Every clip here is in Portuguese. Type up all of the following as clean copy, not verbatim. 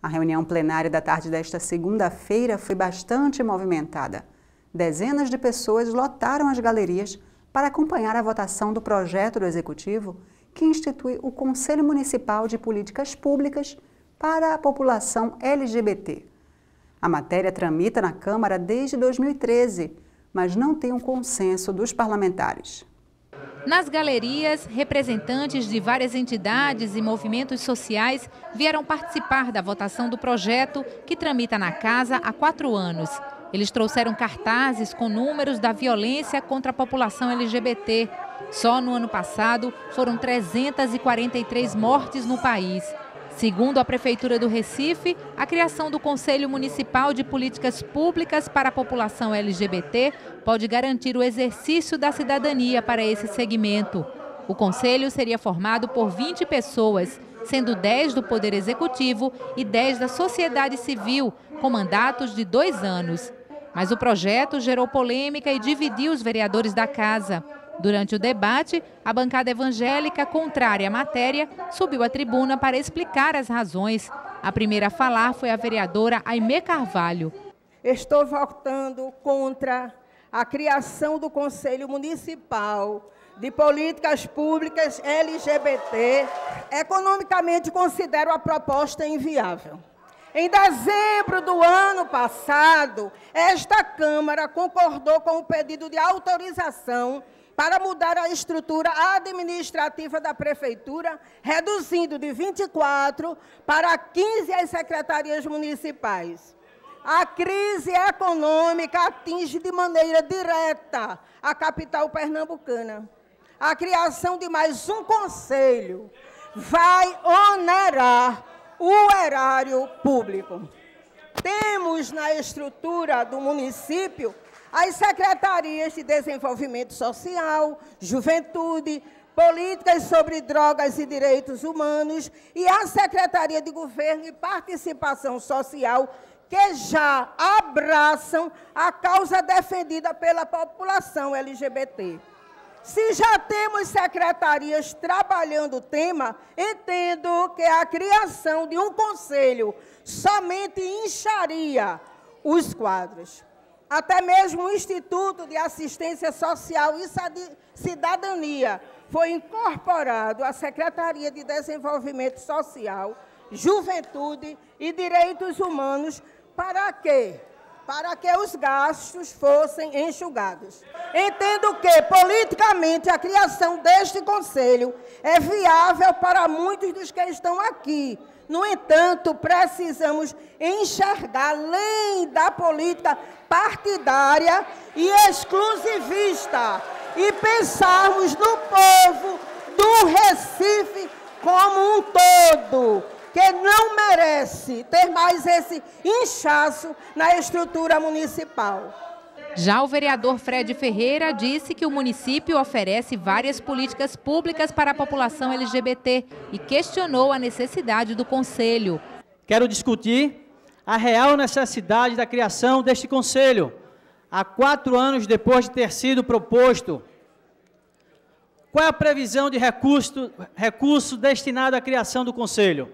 reunião plenária da tarde desta segunda-feira foi bastante movimentada. Dezenas de pessoas lotaram as galerias para acompanhar a votação do projeto do Executivo que institui o Conselho Municipal de Políticas Públicas para a população LGBT. A matéria tramita na Câmara desde 2013, mas não tem um consenso dos parlamentares. Nas galerias, representantes de várias entidades e movimentos sociais vieram participar da votação do projeto que tramita na Casa há 4 anos. Eles trouxeram cartazes com números da violência contra a população LGBT. Só no ano passado foram 343 mortes no país. Segundo a Prefeitura do Recife, a criação do Conselho Municipal de Políticas Públicas para a população LGBT pode garantir o exercício da cidadania para esse segmento. O conselho seria formado por 20 pessoas, sendo 10 do Poder Executivo e 10 da sociedade civil, com mandatos de 2 anos. Mas o projeto gerou polêmica e dividiu os vereadores da casa. Durante o debate, a bancada evangélica, contrária à matéria, subiu à tribuna para explicar as razões. A primeira a falar foi a vereadora Aimé Carvalho. Estou votando contra a criação do Conselho Municipal de Políticas Públicas LGBT. Economicamente, considero a proposta inviável. Em dezembro do ano passado, esta Câmara concordou com o pedido de autorização para mudar a estrutura administrativa da Prefeitura, reduzindo de 24 para 15 as secretarias municipais. A crise econômica atinge de maneira direta a capital pernambucana. A criação de mais um conselho vai onerar o erário público. Temos na estrutura do município as secretarias de Desenvolvimento Social, Juventude, Políticas sobre Drogas e Direitos Humanos e a Secretaria de Governo e Participação Social, que já abraçam a causa defendida pela população LGBT. Se já temos secretarias trabalhando o tema, entendo que a criação de um conselho somente incharia os quadros. Até mesmo o Instituto de Assistência Social e Cidadania foi incorporado à Secretaria de Desenvolvimento Social, Juventude e Direitos Humanos. Para quê? Para que os gastos fossem enxugados. Entendo que, politicamente, a criação deste conselho é viável para muitos dos que estão aqui. No entanto, precisamos enxergar além da política partidária e exclusivista e pensarmos no povo do Recife como um todo, que não merece ter mais esse inchaço na estrutura municipal. Já o vereador Fred Ferreira disse que o município oferece várias políticas públicas para a população LGBT e questionou a necessidade do conselho. Quero discutir a real necessidade da criação deste conselho, há 4 anos depois de ter sido proposto. Qual é a previsão de recurso destinado à criação do conselho?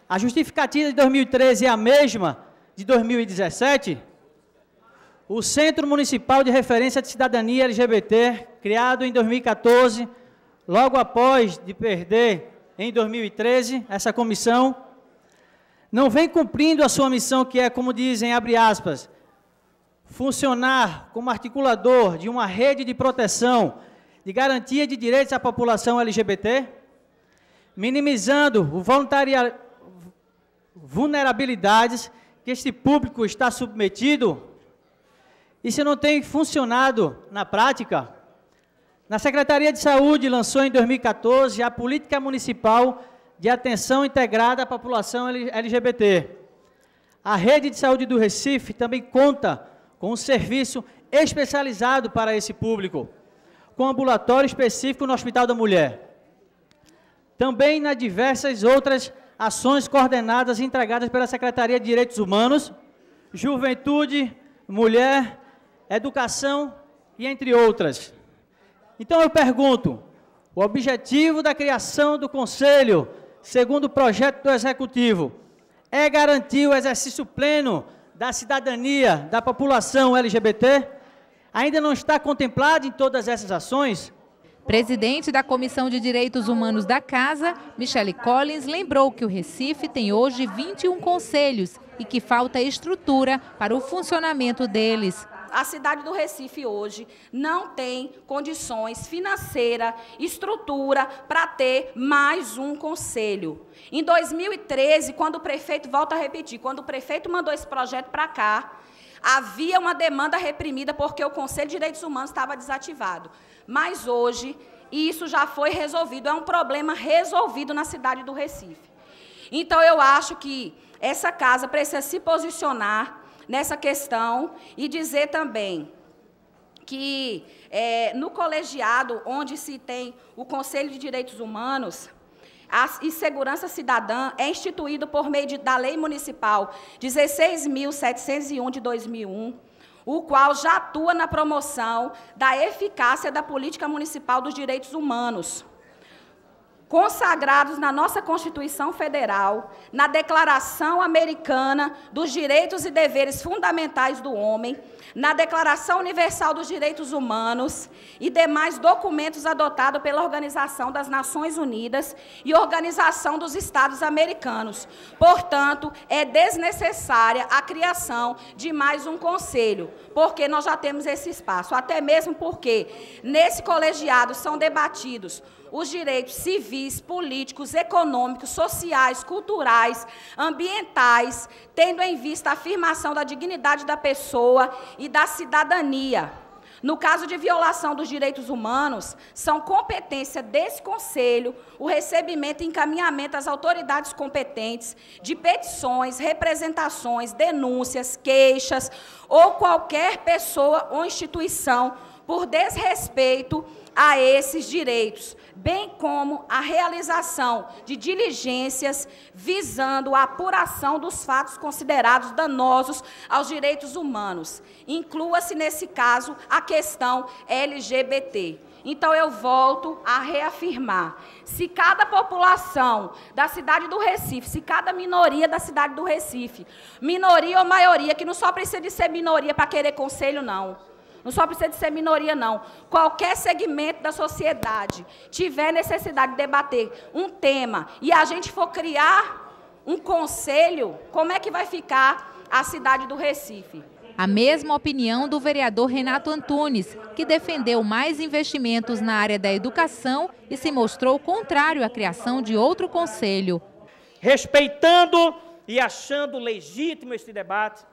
A justificativa de 2013 é a mesma de 2017? O Centro Municipal de Referência de Cidadania LGBT, criado em 2014, logo após de perder em 2013 essa comissão, não vem cumprindo a sua missão, que é, como dizem, abre aspas, funcionar como articulador de uma rede de proteção, de garantia de direitos à população LGBT, minimizando o vulnerabilidades que este público está submetido. Isso não tem funcionado na prática. Na Secretaria de Saúde lançou em 2014 a Política Municipal de Atenção Integrada à População LGBT. A Rede de Saúde do Recife também conta com um serviço especializado para esse público, com ambulatório específico no Hospital da Mulher. Também nas diversas outras ações coordenadas e entregadas pela Secretaria de Direitos Humanos, Juventude, Mulher, Educação e entre outras. Então eu pergunto, o objetivo da criação do Conselho, segundo o projeto do Executivo, é garantir o exercício pleno da cidadania da população LGBT? Ainda não está contemplado em todas essas ações? Presidente da Comissão de Direitos Humanos da Casa, Michele Collins, lembrou que o Recife tem hoje 21 conselhos e que falta estrutura para o funcionamento deles. A cidade do Recife hoje não tem condições financeiras, estrutura para ter mais um conselho. Em 2013, quando o prefeito, volto a repetir, quando o prefeito mandou esse projeto para cá, havia uma demanda reprimida porque o Conselho de Direitos Humanos estava desativado. Mas hoje, isso já foi resolvido, é um problema resolvido na cidade do Recife. Então, eu acho que essa casa precisa se posicionar nessa questão e dizer também que no colegiado, onde se tem o Conselho de Direitos Humanos e Segurança Cidadã, é instituído por meio da Lei Municipal 16.701 de 2001, o qual já atua na promoção da eficácia da política municipal dos direitos humanos, consagrados na nossa Constituição Federal, na Declaração Americana dos Direitos e Deveres Fundamentais do Homem, na Declaração Universal dos Direitos Humanos e demais documentos adotados pela Organização das Nações Unidas e Organização dos Estados Americanos. Portanto, é desnecessária a criação de mais um conselho, porque nós já temos esse espaço, até mesmo porque nesse colegiado são debatidos os direitos civis, políticos, econômicos, sociais, culturais, ambientais, tendo em vista a afirmação da dignidade da pessoa e da cidadania. No caso de violação dos direitos humanos, são competência desse Conselho o recebimento e encaminhamento às autoridades competentes de petições, representações, denúncias, queixas ou qualquer pessoa ou instituição por desrespeito a esses direitos, bem como a realização de diligências visando a apuração dos fatos considerados danosos aos direitos humanos. Inclua-se, nesse caso, a questão LGBT. Então, eu volto a reafirmar, se cada população da cidade do Recife, se cada minoria da cidade do Recife, minoria ou maioria, que não só precisa de ser minoria para querer conselho, não. Não só precisa de ser minoria, não. Qualquer segmento da sociedade tiver necessidade de debater um tema e a gente for criar um conselho, como é que vai ficar a cidade do Recife? A mesma opinião do vereador Renato Antunes, que defendeu mais investimentos na área da educação e se mostrou contrário à criação de outro conselho. Respeitando e achando legítimo este debate,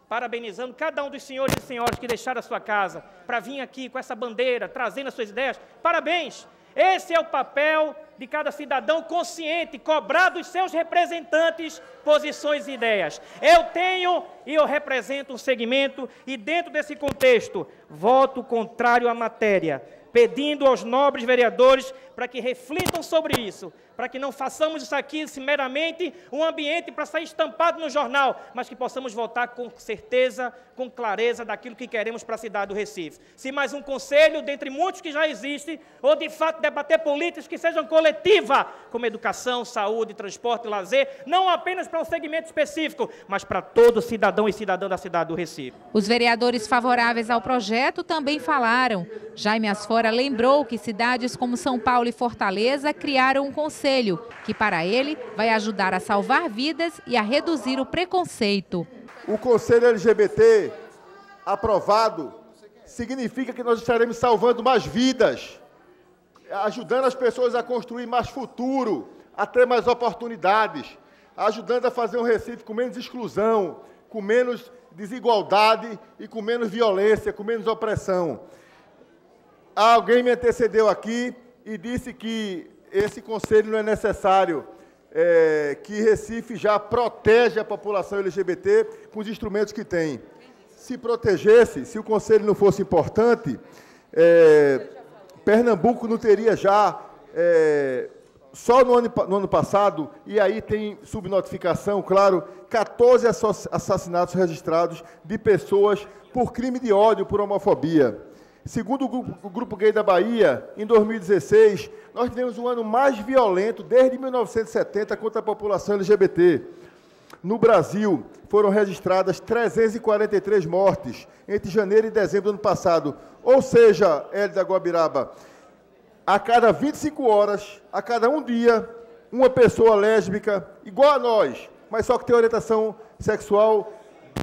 parabenizando cada um dos senhores e senhoras que deixaram a sua casa para vir aqui com essa bandeira, trazendo as suas ideias. Parabéns! Esse é o papel de cada cidadão consciente, cobrar dos seus representantes posições e ideias. Eu tenho e eu represento um segmento e, dentro desse contexto, voto contrário à matéria, pedindo aos nobres vereadores para que reflitam sobre isso, para que não façamos isso aqui meramente um ambiente para sair estampado no jornal, mas que possamos votar com certeza, com clareza daquilo que queremos para a cidade do Recife. Se mais um conselho, dentre muitos que já existem, ou de fato debater políticas que sejam coletivas, como educação, saúde, transporte e lazer, não apenas para um segmento específico, mas para todo cidadão e cidadã da cidade do Recife. Os vereadores favoráveis ao projeto também falaram. Jaime Asfora lembrou que cidades como São Paulo e Fortaleza criaram um conselho, que para ele vai ajudar a salvar vidas e a reduzir o preconceito. O Conselho LGBT aprovado significa que nós estaremos salvando mais vidas, ajudando as pessoas a construir mais futuro, a ter mais oportunidades, ajudando a fazer um Recife com menos exclusão, com menos desigualdade e com menos violência, com menos opressão. Alguém me antecedeu aqui e disse que esse conselho não é necessário, que Recife já protege a população LGBT com os instrumentos que tem. Se protegesse, se o conselho não fosse importante, Pernambuco não teria já, só no ano passado, e aí tem subnotificação, claro, 14 assassinatos registrados de pessoas por crime de ódio, por homofobia. Segundo o Grupo Gay da Bahia, em 2016, nós tivemos um ano mais violento desde 1970 contra a população LGBT. No Brasil, foram registradas 343 mortes entre janeiro e dezembro do ano passado. Ou seja, Hélida Guabiraba, a cada 25 horas, a cada um dia, uma pessoa lésbica, igual a nós, mas só que tem orientação sexual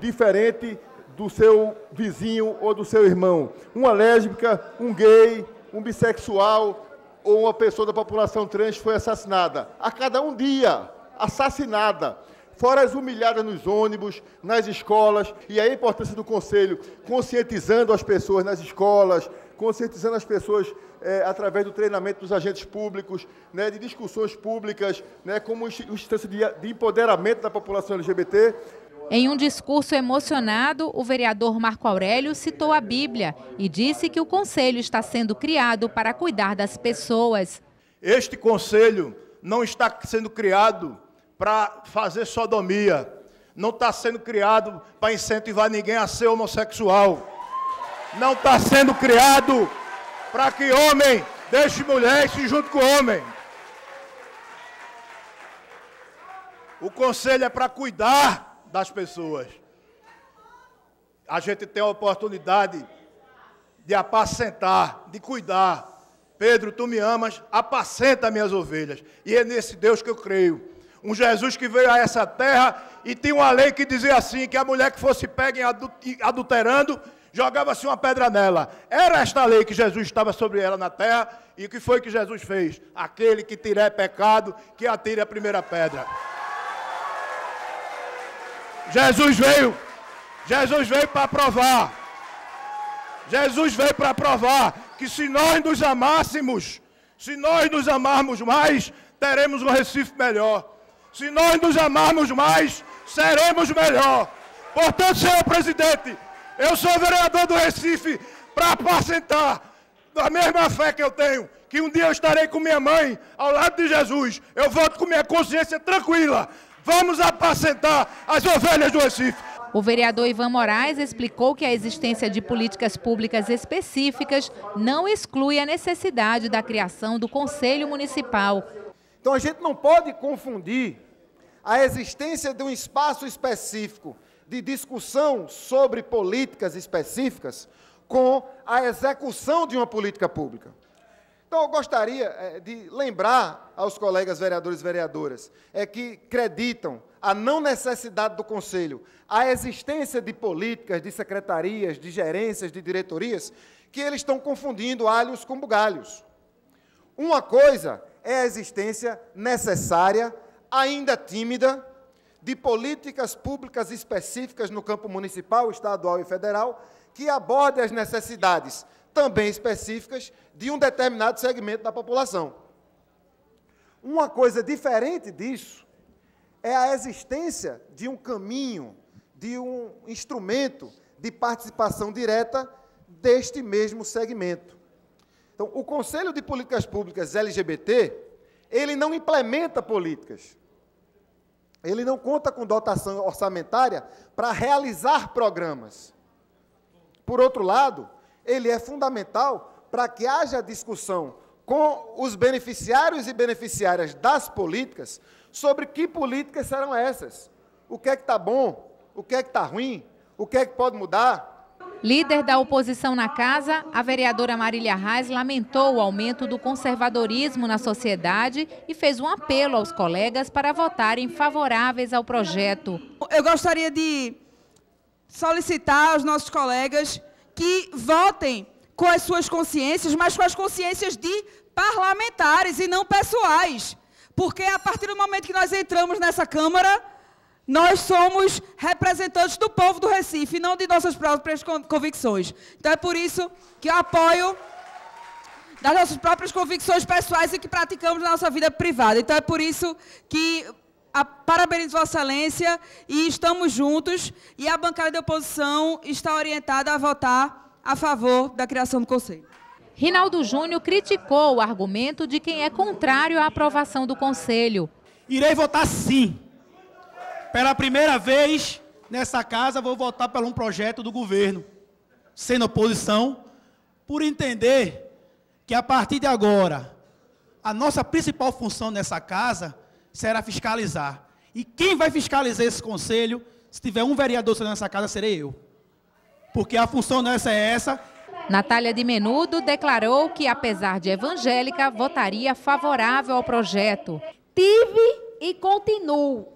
diferente do seu vizinho ou do seu irmão. Uma lésbica, um gay, um bissexual ou uma pessoa da população trans foi assassinada. A cada um dia, assassinada. Fora as humilhadas nos ônibus, nas escolas, e aí a importância do Conselho, conscientizando as pessoas nas escolas, conscientizando as pessoas através do treinamento dos agentes públicos, né, de discussões públicas, né, como instância de empoderamento da população LGBT. Em um discurso emocionado, o vereador Marco Aurélio citou a Bíblia e disse que o Conselho está sendo criado para cuidar das pessoas. Este Conselho não está sendo criado para fazer sodomia, não está sendo criado para incentivar ninguém a ser homossexual, não está sendo criado para que homem deixe mulher e se junte com homem. O Conselho é para cuidar das pessoas. A gente tem a oportunidade de apacentar, de cuidar. Pedro, tu me amas, apacenta minhas ovelhas. E é nesse Deus que eu creio. Um Jesus que veio a essa terra e tinha uma lei que dizia assim, que a mulher que fosse pega adulterando, jogava-se uma pedra nela. Era esta lei que Jesus estava sobre ela na terra, e o que foi que Jesus fez? Aquele que tiver pecado, que atire a primeira pedra. Jesus veio para provar. Jesus veio para provar que se nós nos amássemos, se nós nos amarmos mais, teremos um Recife melhor. Se nós nos amarmos mais, seremos melhor. Portanto, senhor presidente, eu sou vereador do Recife para apacentar da mesma fé que eu tenho, que um dia eu estarei com minha mãe ao lado de Jesus. Eu volto com minha consciência tranquila. Vamos apacentar as ovelhas do Recife. O vereador Ivan Moraes explicou que a existência de políticas públicas específicas não exclui a necessidade da criação do Conselho Municipal. Então a gente não pode confundir a existência de um espaço específico de discussão sobre políticas específicas com a execução de uma política pública. Então, eu gostaria de lembrar aos colegas vereadores e vereadoras que acreditam a não necessidade do Conselho, a existência de políticas, de secretarias, de gerências, de diretorias, que eles estão confundindo alhos com bugalhos. Uma coisa é a existência necessária, ainda tímida, de políticas públicas específicas no campo municipal, estadual e federal, que abordem as necessidades também específicas de um determinado segmento da população. Uma coisa diferente disso é a existência de um caminho, de um instrumento de participação direta deste mesmo segmento. Então, o Conselho de Políticas Públicas LGBT, ele não implementa políticas. Ele não conta com dotação orçamentária para realizar programas. Por outro lado, ele é fundamental para que haja discussão com os beneficiários e beneficiárias das políticas sobre que políticas serão essas. O que é que está bom, o que é que está ruim, o que é que pode mudar. Líder da oposição na casa, a vereadora Marília Reis lamentou o aumento do conservadorismo na sociedade e fez um apelo aos colegas para votarem favoráveis ao projeto. Eu gostaria de solicitar aos nossos colegas que votem com as suas consciências, mas com as consciências de parlamentares e não pessoais. Porque a partir do momento que nós entramos nessa Câmara, nós somos representantes do povo do Recife, não de nossas próprias convicções. Então é por isso que eu apoio das nossas próprias convicções pessoais e que praticamos na nossa vida privada. Então é por isso que parabenizo Vossa Excelência e estamos juntos, e a bancada de oposição está orientada a votar a favor da criação do Conselho. Rinaldo Júnior criticou o argumento de quem é contrário à aprovação do Conselho. Irei votar sim. Pela primeira vez nessa casa, vou votar por um projeto do governo, sendo oposição, por entender que a partir de agora, a nossa principal função nessa casa será fiscalizar. E quem vai fiscalizar esse conselho, se tiver um vereador sendo nessa casa, serei eu. Porque a função nossa é essa. Natália de Menudo declarou que, apesar de evangélica, votaria favorável ao projeto. Tive e continuo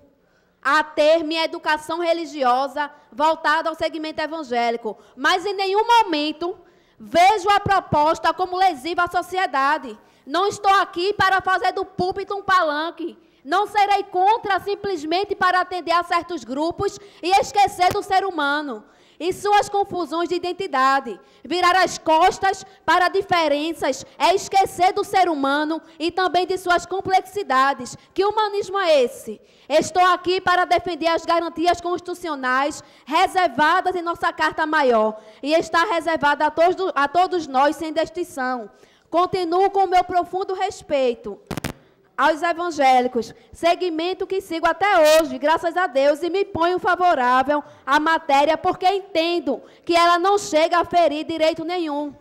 a ter minha educação religiosa voltada ao segmento evangélico, mas em nenhum momento vejo a proposta como lesiva à sociedade. Não estou aqui para fazer do púlpito um palanque. Não serei contra simplesmente para atender a certos grupos e esquecer do ser humano e suas confusões de identidade. Virar as costas para diferenças é esquecer do ser humano e também de suas complexidades. Que humanismo é esse? Estou aqui para defender as garantias constitucionais reservadas em nossa Carta Maior e está reservada a todos nós sem distinção. Continuo com o meu profundo respeito aos evangélicos, segmento que sigo até hoje, graças a Deus, e me ponho favorável à matéria, porque entendo que ela não chega a ferir direito nenhum.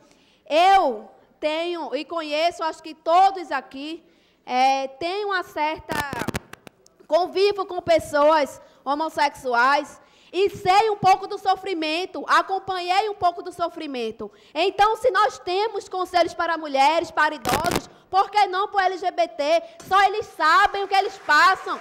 Eu tenho, e conheço, acho que todos aqui, têm uma certa... Convivo com pessoas homossexuais, e sei um pouco do sofrimento, acompanhei um pouco do sofrimento. Então, se nós temos conselhos para mulheres, para idosos, por que não para o LGBT? Só eles sabem o que eles passam.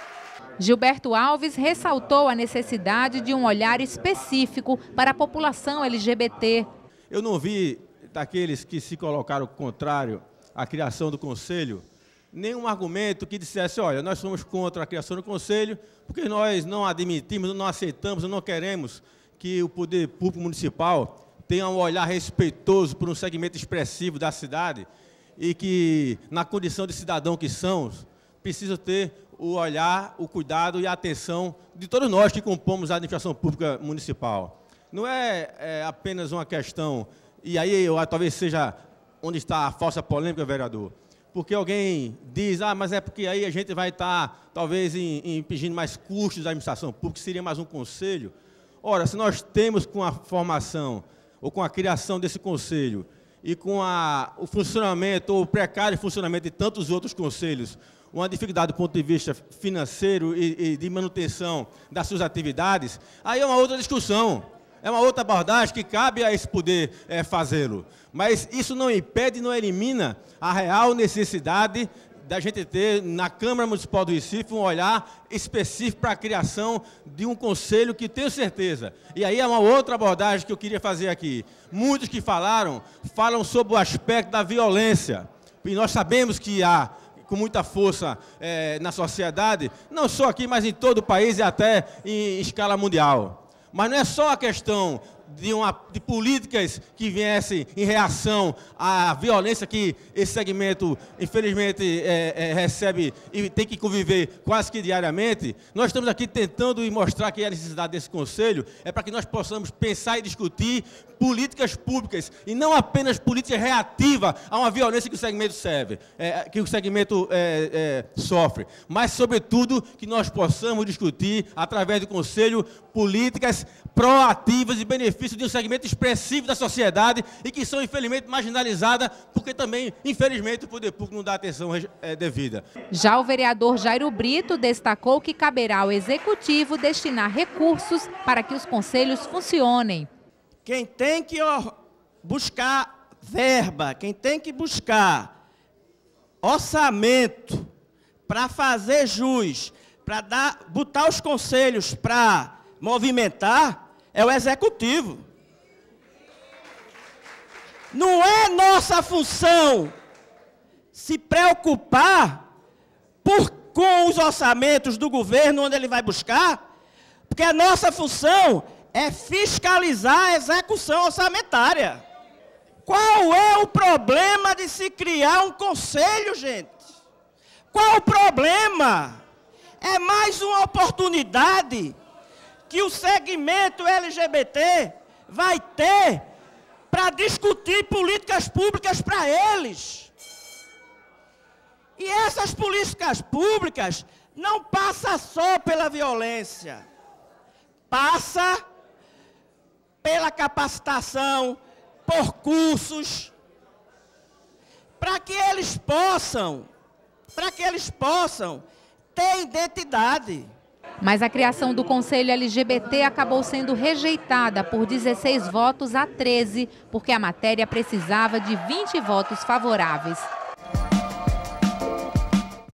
Gilberto Alves ressaltou a necessidade de um olhar específico para a população LGBT. Eu não vi daqueles que se colocaram contrário à criação do Conselho nenhum argumento que dissesse, olha, nós somos contra a criação do Conselho porque nós não admitimos, não aceitamos, não queremos que o poder público municipal tenha um olhar respeitoso por um segmento expressivo da cidade e que, na condição de cidadão que são, precisam ter o olhar, o cuidado e a atenção de todos nós que compomos a administração pública municipal. Não é apenas uma questão, e aí talvez seja onde está a falsa polêmica, vereador, porque alguém diz, mas é porque aí a gente vai estar, talvez, impedindo mais custos da administração pública, seria mais um conselho. Ora, se nós temos com a formação, ou com a criação desse conselho, e com o funcionamento, ou o precário funcionamento de tantos outros conselhos, uma dificuldade do ponto de vista financeiro e de manutenção das suas atividades, aí é uma outra discussão. É uma outra abordagem que cabe a esse poder fazê-lo. Mas isso não impede, não elimina a real necessidade da gente ter, na Câmara Municipal do Recife, um olhar específico para a criação de um conselho que tenho certeza. E aí é uma outra abordagem que eu queria fazer aqui. Muitos que falam sobre o aspecto da violência. E nós sabemos que há, com muita força na sociedade, não só aqui, mas em todo o país e até em escala mundial. Mas não é só a questão de políticas que viessem em reação à violência que esse segmento, infelizmente, recebe e tem que conviver quase que diariamente. Nós estamos aqui tentando mostrar que a necessidade desse conselho é para que nós possamos pensar e discutir políticas públicas e não apenas políticas reativas a uma violência que o segmento sofre, mas, sobretudo, que nós possamos discutir, através do conselho, políticas proativas e benefícios de um segmento expressivo da sociedade e que são, infelizmente, marginalizadas, porque também, infelizmente, o poder público não dá atenção devida. Já o vereador Jairo Brito destacou que caberá ao Executivo destinar recursos para que os conselhos funcionem. Quem tem que buscar verba, quem tem que buscar orçamento para fazer jus, para botar os conselhos para movimentar, é o Executivo. Não é nossa função se preocupar com os orçamentos do governo, onde ele vai buscar, porque a nossa função é fiscalizar a execução orçamentária. Qual é o problema de se criar um conselho, gente? Qual o problema? É mais uma oportunidade que o segmento LGBT vai ter para discutir políticas públicas para eles. E essas políticas públicas não passam só pela violência, passa pela capacitação, por cursos, para que eles possam ter identidade. Mas a criação do Conselho LGBT acabou sendo rejeitada por 16 votos a 13, porque a matéria precisava de 20 votos favoráveis.